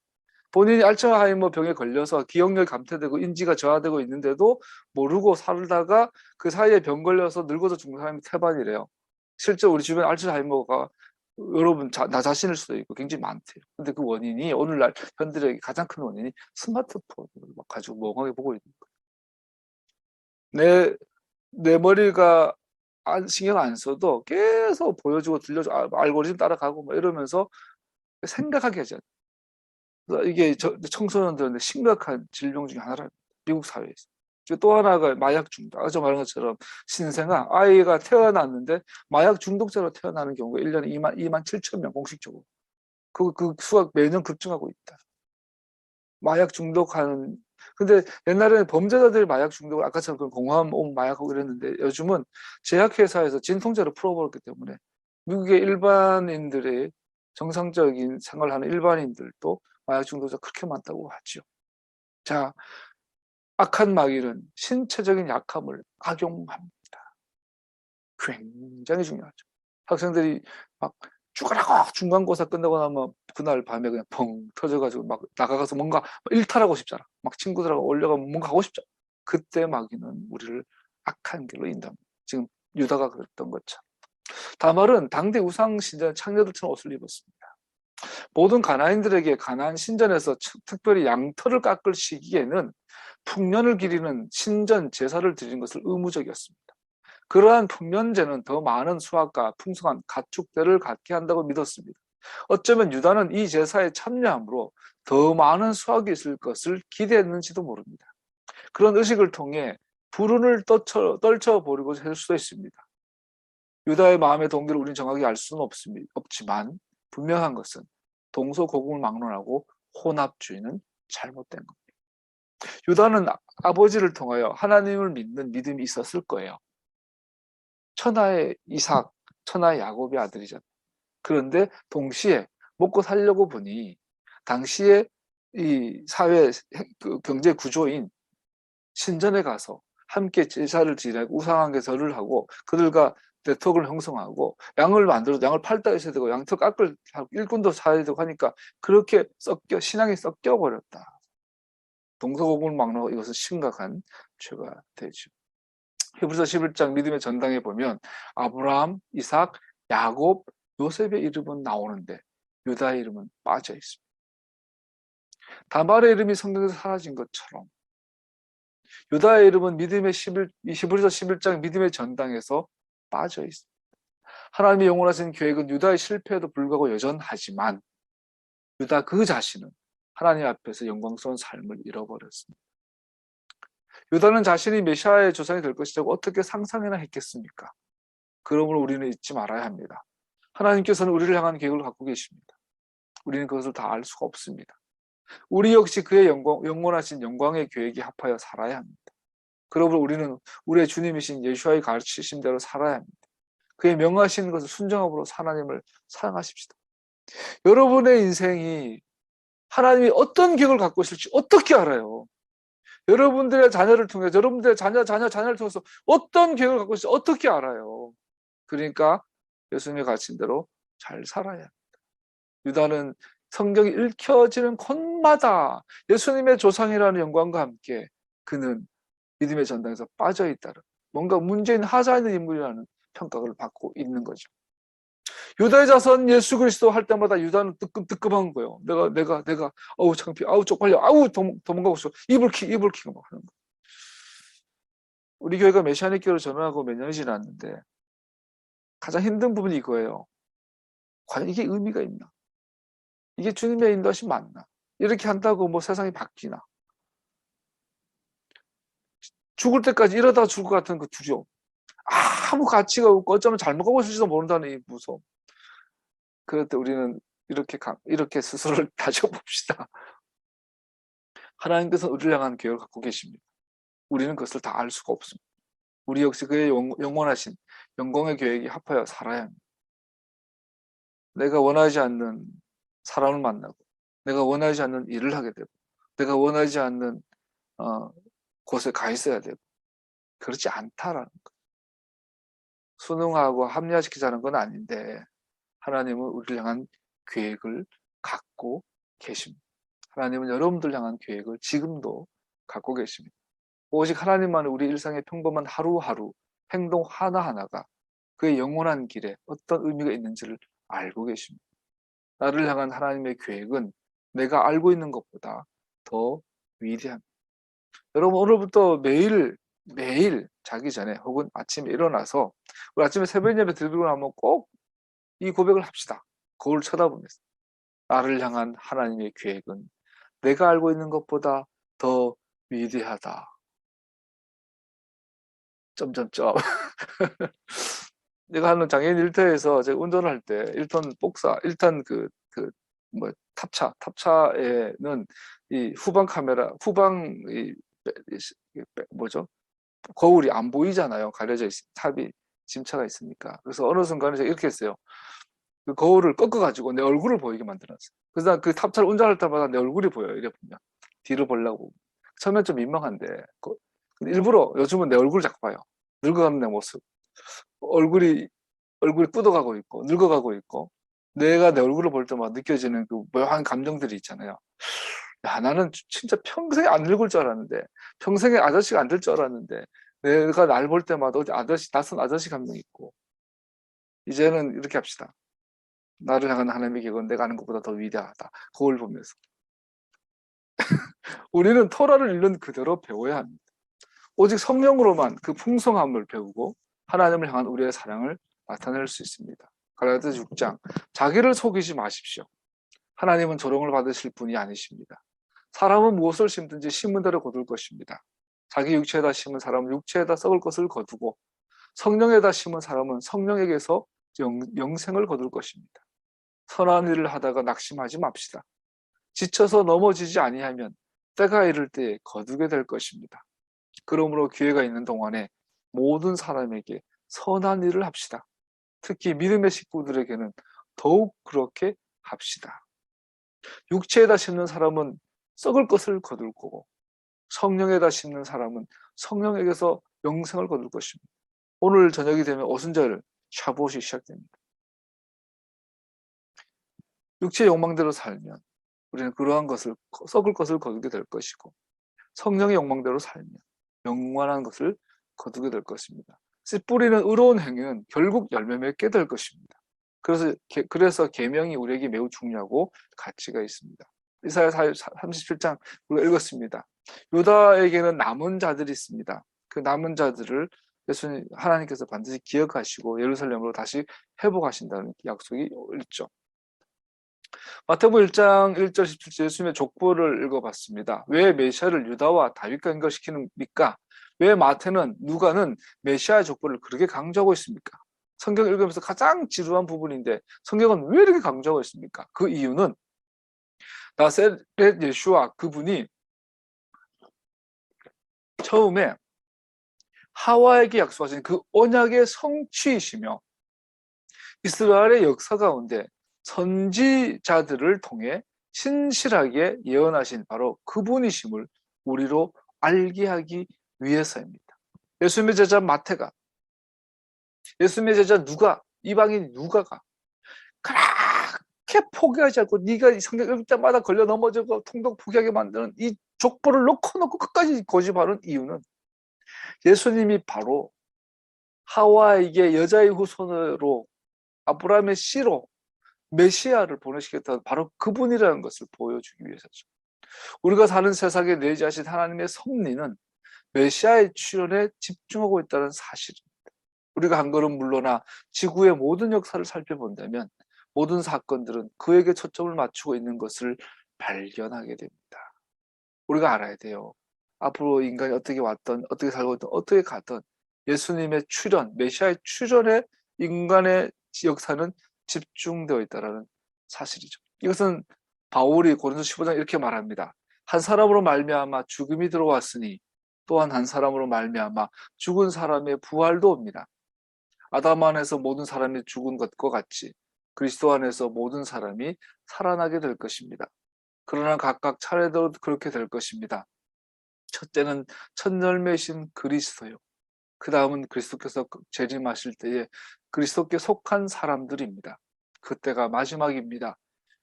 본인이 알츠하이머 병에 걸려서 기억력이 감퇴되고 인지가 저하되고 있는데도 모르고 살다가 그 사이에 병 걸려서 늙어서 죽는 사람이 태반이래요. 실제 우리 주변에 알츠하이머가 여러분 나 자신일 수도 있고 굉장히 많대요. 근데 그 원인이 오늘날 현대의 가장 큰 원인이 스마트폰을 막 가지고 멍하게 보고 있는 거예요. 내 머리가 신경 안 써도 계속 보여주고 들려주고 알고리즘 따라가고 뭐 이러면서 생각하게 하잖아요. 이게 청소년들한테 심각한 질병 중에 하나라, 미국 사회에서. 또 하나가 마약 중독. 아까 말한 것처럼 신생아 아이가 태어났는데 마약 중독자로 태어나는 경우가 1년에 2만 7천 명 공식적으로. 그 수가 매년 급증하고 있다. 마약 중독하는, 근데 옛날에는 범죄자들이 마약 중독을 아까처럼 그 공허함 마약하고 이랬는데, 요즘은 제약회사에서 진통제로 풀어버렸기 때문에 미국의 일반인들의 정상적인 생활을 하는 일반인들도 마약 중독자 그렇게 많다고 하죠. 자, 악한 마귀는 신체적인 약함을 악용합니다. 굉장히 중요하죠. 학생들이 막 죽으라고 중간고사 끝나고 나면 그날 밤에 그냥 펑 터져가지고 막 나가서 뭔가 일탈하고 싶잖아. 막 친구들하고 올려가면 뭔가 하고 싶잖아. 그때 마귀는 우리를 악한 길로 인도합니다. 지금 유다가 그랬던 것처럼. 다말은 당대 우상 신전 창녀들처럼 옷을 입었습니다. 모든 가나안인들에게 가나안 신전에서 특별히 양털을 깎을 시기에는 풍년을 기리는 신전 제사를 드리는 것을 의무적이었습니다. 그러한 풍년제는 더 많은 수확과 풍성한 가축들을 갖게 한다고 믿었습니다. 어쩌면 유다는 이 제사에 참여함으로 더 많은 수확이 있을 것을 기대했는지도 모릅니다. 그런 의식을 통해 불운을 떨쳐버리고 할 수도 있습니다. 유다의 마음의 동기를 우리는 정확히 알 수는 없지만 분명한 것은 동서고금을 막론하고 혼합주의는 잘못된 겁니다. 유다는 아버지를 통하여 하나님을 믿는 믿음이 있었을 거예요. 천하의 이삭, 천하의 야곱의 아들이잖아요. 그런데 동시에 먹고 살려고 보니 당시에 이 사회 경제 구조인 신전에 가서 함께 제사를 지내고 우상에게 절을 하고 그들과 네트워크를 형성하고 양을 만들어도 양을 팔다 있어야 되고 양털 깎을 일꾼도 사야 되고 하니까 그렇게 신앙이 섞여 버렸다. 동서고금을 막론하고 이것은 심각한 죄가 되죠. 히브리서 11장 믿음의 전당에 보면 아브라함, 이삭, 야곱, 요셉의 이름은 나오는데 유다의 이름은 빠져 있습니다. 다말의 이름이 성경에서 사라진 것처럼 유다의 이름은 히브리서 11장 믿음의 전당에서 빠져 있습니다. 하나님의 영원하신 계획은 유다의 실패에도 불구하고 여전하지만 유다 그 자신은 하나님 앞에서 영광스러운 삶을 잃어버렸습니다. 유다는 자신이 메시아의 조상이 될 것이라고 어떻게 상상이나 했겠습니까? 그러므로 우리는 잊지 말아야 합니다. 하나님께서는 우리를 향한 계획을 갖고 계십니다. 우리는 그것을 다 알 수가 없습니다. 우리 역시 그의 영원하신 영광의 계획에 합하여 살아야 합니다. 그러므로 우리는 우리의 주님이신 예수와의 가르치심대로 살아야 합니다. 그의 명하신 것을 순종함으로 하나님을 사랑하십시다. 여러분의 인생이 하나님이 어떤 계획을 갖고 있을지 어떻게 알아요? 여러분들의 자녀를 통해서, 여러분들의 자녀를 통해서 어떤 계획을 갖고 있을지 어떻게 알아요? 그러니까 예수님의 가르침대로 잘 살아야 합니다. 유다는 성경이 읽혀지는 곳마다 예수님의 조상이라는 영광과 함께 그는 믿음의 전당에서 빠져있다는, 뭔가 문제 있는 하자 있는 인물이라는 평가를 받고 있는 거죠. 유다의 자손 예수 그리스도 할 때마다 유다는 뜨끔뜨끔한 거예요. 내가 아우 창피, 아우 쪽팔려, 아우 도망가고 싶어, 이불킥 막 하는 거. 우리 교회가 메시아닉 교회로 전환하고 몇 년이 지났는데 가장 힘든 부분이 이거예요. 과연 이게 의미가 있나? 이게 주님의 인도하심 맞나? 이렇게 한다고 뭐 세상이 바뀌나? 죽을 때까지 이러다 죽을 것 같은 그 두려움, 아무 가치가 없고 어쩌면 잘못 가고 있을지도 모른다는 이 무서움. 그럴 때 우리는 이렇게 스스로를 다져봅시다. 하나님께서 우리를 향한 계획을 갖고 계십니다. 우리는 그것을 다 알 수가 없습니다. 우리 역시 그의 영원하신 영광의 계획이 합하여 살아야 합니다. 내가 원하지 않는 사람을 만나고, 내가 원하지 않는 일을 하게 되고, 내가 원하지 않는 곳에 가 있어야 되고, 그렇지 않다라는 것. 순응하고 합리화시키자는 건 아닌데 하나님은 우리를 향한 계획을 갖고 계십니다. 하나님은 여러분들 향한 계획을 지금도 갖고 계십니다. 오직 하나님만은 우리 일상의 평범한 하루하루 행동 하나하나가 그의 영원한 길에 어떤 의미가 있는지를 알고 계십니다. 나를 향한 하나님의 계획은 내가 알고 있는 것보다 더 위대합니다. 여러분, 오늘부터 매일 자기 전에 혹은 아침에 일어나서 우리 아침에 새벽 예배 드리고 나면 꼭 이 고백을 합시다. 거울 쳐다보면서 나를 향한 하나님의 계획은 내가 알고 있는 것보다 더 위대하다. 점점점. 내가 하는 장애인 일터에서 제가 운전을 할 때 1톤 복사, 1톤 탑차에는 이 후방 카메라, 뭐죠? 거울이 안 보이잖아요. 가려져 탑이 짐차가 있으니까. 그래서 어느 순간에 제가 이렇게 했어요. 그 거울을 꺾어가지고 내 얼굴을 보이게 만들었어요. 그래서 그 탑차를 운전할 때마다 내 얼굴이 보여요. 이래 보면. 뒤를 보려고. 처음엔 좀 민망한데, 일부러 요즘은 내 얼굴을 자꾸 봐요. 늙어가는 내 모습. 얼굴이 굳어가고 있고, 늙어가고 있고, 내가 내 얼굴을 볼 때마다 느껴지는 그 묘한 감정들이 있잖아요. 야, 나는 진짜 평생에 안 늙을 줄 알았는데, 평생에 아저씨가 안 될 줄 알았는데, 내가 날 볼 때마다 어디 낯선 아저씨 감정이 있고, 이제는 이렇게 합시다. 나를 향한 하나님의 계획은 내가 아는 것보다 더 위대하다. 거울 보면서. 우리는 토라를 읽는 그대로 배워야 합니다. 오직 성령으로만 그 풍성함을 배우고 하나님을 향한 우리의 사랑을 나타낼 수 있습니다. 갈라디아서 6장, 자기를 속이지 마십시오. 하나님은 조롱을 받으실 분이 아니십니다. 사람은 무엇을 심든지 심은 대로 거둘 것입니다. 자기 육체에다 심은 사람은 육체에다 썩을 것을 거두고 성령에다 심은 사람은 성령에게서 영생을 거둘 것입니다. 선한 일을 하다가 낙심하지 맙시다. 지쳐서 넘어지지 아니하면 때가 이를 때에 거두게 될 것입니다. 그러므로 기회가 있는 동안에 모든 사람에게 선한 일을 합시다. 특히 믿음의 식구들에게는 더욱 그렇게 합시다. 육체에다 심는 사람은 썩을 것을 거둘 거고 성령에다 심는 사람은 성령에게서 영생을 거둘 것입니다. 오늘 저녁이 되면 오순절 샤봇이 시작됩니다. 육체의 욕망대로 살면 우리는 그러한 것을, 썩을 것을 거두게 될 것이고 성령의 욕망대로 살면 영원한 것을 거두게 될 것입니다. 씨 뿌리는 의로운 행위는 결국 열매 맺게 될 것입니다. 그래서 계명이 우리에게 매우 중요하고 가치가 있습니다. 이사야 37장 우리가 읽었습니다. 유다에게는 남은 자들이 있습니다. 그 남은 자들을 예수님 하나님께서 반드시 기억하시고 예루살렘으로 다시 회복하신다는 약속이 있죠. 마태복음 1장 1절 17절 예수님의 족보를 읽어봤습니다. 왜 메시아를 유다와 다윗과 연결시키는입니까? 왜 마태는 누가는 메시아의 족보를 그렇게 강조하고 있습니까? 성경 읽으면서 가장 지루한 부분인데 성경은 왜 이렇게 강조하고 있습니까? 그 이유는 나세렛 예수와 그분이 처음에 하와에게 약속하신 그 언약의 성취이시며 이스라엘의 역사 가운데 선지자들을 통해 신실하게 예언하신 바로 그분이심을 우리로 알게 하기 위해서입니다. 예수님의 제자 마태가, 예수님의 제자 누가, 이방인 누가가 그렇게 포기하지 않고 네가 이 성경 읽을 때마다 걸려 넘어지고 통독 포기하게 만드는 이 족보를 놓고 끝까지 고집하는 이유는 예수님이 바로 하와에게 여자의 후손으로 아브라함의 씨로 메시아를 보내시겠다는 바로 그분이라는 것을 보여주기 위해서죠. 우리가 사는 세상에 내재하신 하나님의 섭리는 메시아의 출현에 집중하고 있다는 사실입니다. 우리가 한 걸음 물러나 지구의 모든 역사를 살펴본다면 모든 사건들은 그에게 초점을 맞추고 있는 것을 발견하게 됩니다. 우리가 알아야 돼요. 앞으로 인간이 어떻게 왔든 어떻게 살고 있든 어떻게 가든 예수님의 출현, 메시아의 출현에 인간의 역사는 집중되어 있다는 사실이죠. 이것은 바울이 고린도 15장 이렇게 말합니다. 한 사람으로 말미암아 죽음이 들어왔으니 또한 한 사람으로 말미암아 죽은 사람의 부활도 옵니다. 아담 안에서 모든 사람이 죽은 것과 같이 그리스도 안에서 모든 사람이 살아나게 될 것입니다. 그러나 각각 차례대로 그렇게 될 것입니다. 첫째는 첫 열매이신 그리스도요. 그 다음은 그리스도께서 재림하실 때에 그리스도께 속한 사람들입니다. 그때가 마지막입니다.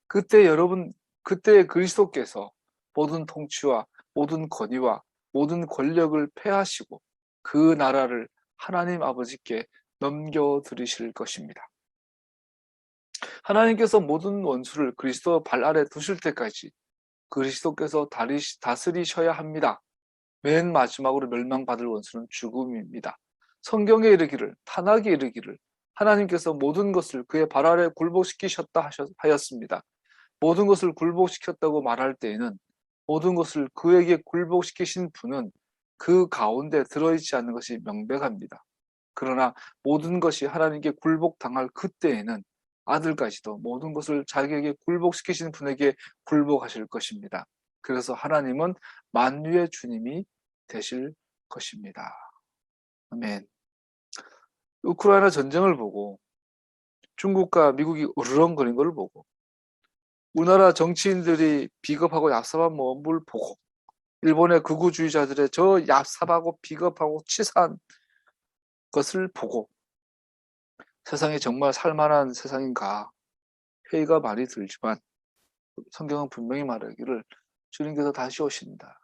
그때 그리스도께서 모든 통치와 모든 권위와 모든 권력을 폐하시고 그 나라를 하나님 아버지께 넘겨드리실 것입니다. 하나님께서 모든 원수를 그리스도 발 아래 두실 때까지 그리스도께서 다스리셔야 합니다. 맨 마지막으로 멸망받을 원수는 죽음입니다. 성경에 이르기를, 탄악에 이르기를 하나님께서 모든 것을 그의 발 아래 굴복시키셨다 하였습니다. 모든 것을 굴복시켰다고 말할 때에는 모든 것을 그에게 굴복시키신 분은 그 가운데 들어있지 않는 것이 명백합니다. 그러나 모든 것이 하나님께 굴복당할 그때에는 아들까지도 모든 것을 자기에게 굴복시키신 분에게 굴복하실 것입니다. 그래서 하나님은 만유의 주님이 되실 것입니다. 아멘. 우크라이나 전쟁을 보고 중국과 미국이 으르렁거린 걸 보고 우리나라 정치인들이 비겁하고 얍삽한 모습을 보고 일본의 극우주의자들의 저 얍삽하고 비겁하고 치사한 것을 보고 세상이 정말 살만한 세상인가 회의가 많이 들지만 성경은 분명히 말하기를 주님께서 다시 오신다.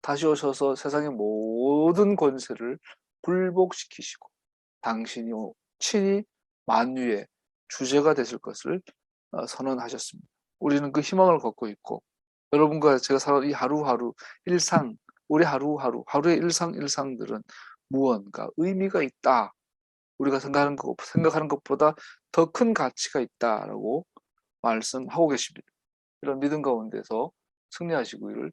다시 오셔서 세상의 모든 권세를 굴복시키시고 당신이 친히 만유의 주제가 되실 것을 선언하셨습니다. 우리는 그 희망을 걷고 있고 여러분과 제가 살아온 이 하루하루 일상, 우리 하루의 일상들은 무언가 의미가 있다. 우리가 생각하는 것보다 더 큰 가치가 있다라고 말씀하고 계십니다. 이런 믿음 가운데서 승리하시기를